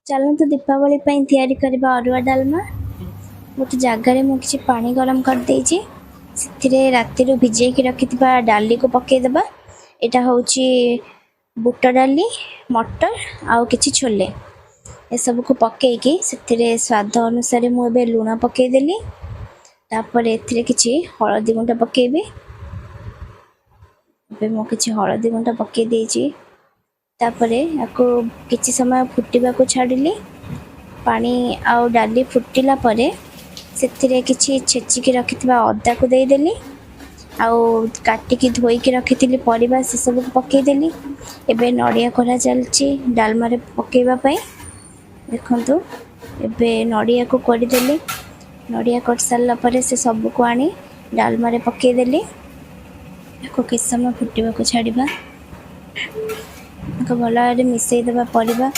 चलतु दीपावली तैयारी करबा अरुआ डालमा। गोटे जगार मुझे पानी गरम कर देछि से राति भिजे रखि डाली को पकईदबा। यहाँ हूँ बुट डाली मटर आउ किछि छोले ए सब को पकईकी से स्वाद अनुसार मुझे लुण पकईदेली। तापर एथिरे किछि हळदी गुंड पकेबी। एबे मो किछि हळदी गुंड पकई देछि। तापरे याको किछि समय फुटिबा को छाडिली। पानी आउ डाली फुटिला परे सेथिरे किछि छेचिकी रखिथिबा अदा को देई देली। आउ काटिकी धोईकी रखिथिली परिबा से सब को पकई देली। एबे नडिया कोरा चलची डालमा रे पकेइबा पई। देखंतु एबे नडिया को कोड़ी देली। नडिया कट सारला परे से सब को आनी डालमा रे पकई देली। याको किछ समय फुटिबा को छाडिबा। भल मिसई देवा परिबा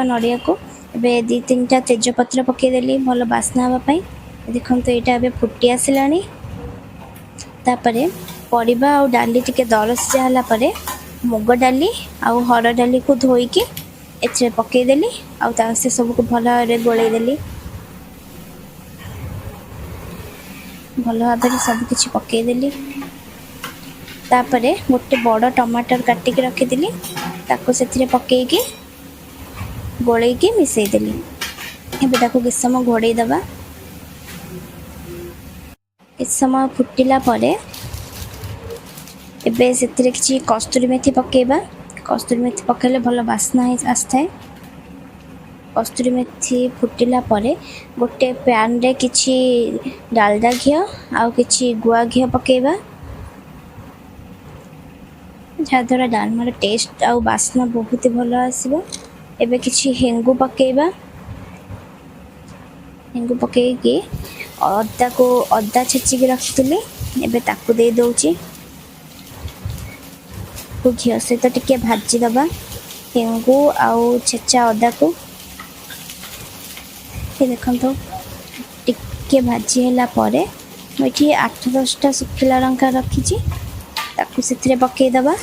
नड़िया को। एबे 2-3टा तेजपत्र पकईदेली भल बास्ना हाँपाई। देखो तो यहाँ ए फुटी आसलानी। तापरे परिबा आउ डाली टिके दरस जाला परे मुग डाली आउ हर डाली को धोईकी एथरे पकईदेली। आउ से सब को भल भाव गोलैदेली। भल भाव सब किछि पकईदेली। तापरे गोटे बड़ टमाटर काटिक रखिदिली ताको सेथिरे पकईकी गोलैकी मिसई देली। एबे ताको किछ समय घोड़े दबा। किछ समय फुटिला परे एबे सेथिरे किछि कस्तूरी मेथी पकेइबा। कस्तूरी मेथी पकेले भल बास्ना आसथाय। कस्तूरी मेथी फुटिला परे गोटे पैन रे किछि डालडा घी आउ किछि गुआ घी पकेइबा। जहाँद्वारा डालमार टेस्ट आउ बास्ना बहुत भल आसो। एबे किछि हेंगु पकेइबा। हेंगु पकेइकी अदा छेचिकी रखितुली एबे ताकू दे दउची। घी सहित टिके भाजी दबा हेंगु आउ छेचा अदा को। देखो टिके भाजी होला परे मुझे 8-10टा सुखिला लंका रखी ताकू से पकई दबा।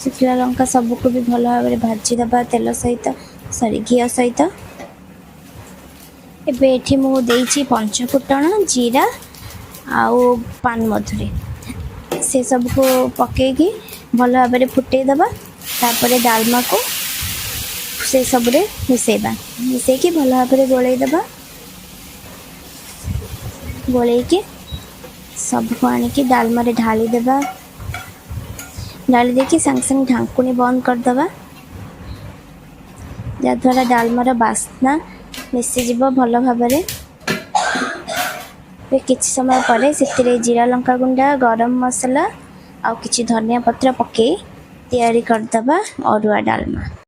सुखिला लंका सबको भी भल भाव भाजी दबा तेल सहित घी सहित। एबे एठी मु देइछि पंचफुटण जीरा आउ पान मधुरी से सब को पकईकी भल भाव फुटई दबा। तापरे डालमा को से सब रे मिसेबा। मिसेकी भल भाव गोलई दबा। गोलैकी सब को आनिकी डालमा रे ढाली देबा। ढाली देकी संग संग ढांकुनी बंद कर दबा। जद्वारा डालमार बास्ना मिसी जीव भल भाव। किछ समय परे सेतिरे जीरा लंका गुंडा गरम मसला आउ किछि धनिया पत्र पके तैयारी कर दबा अरुआ डालमा।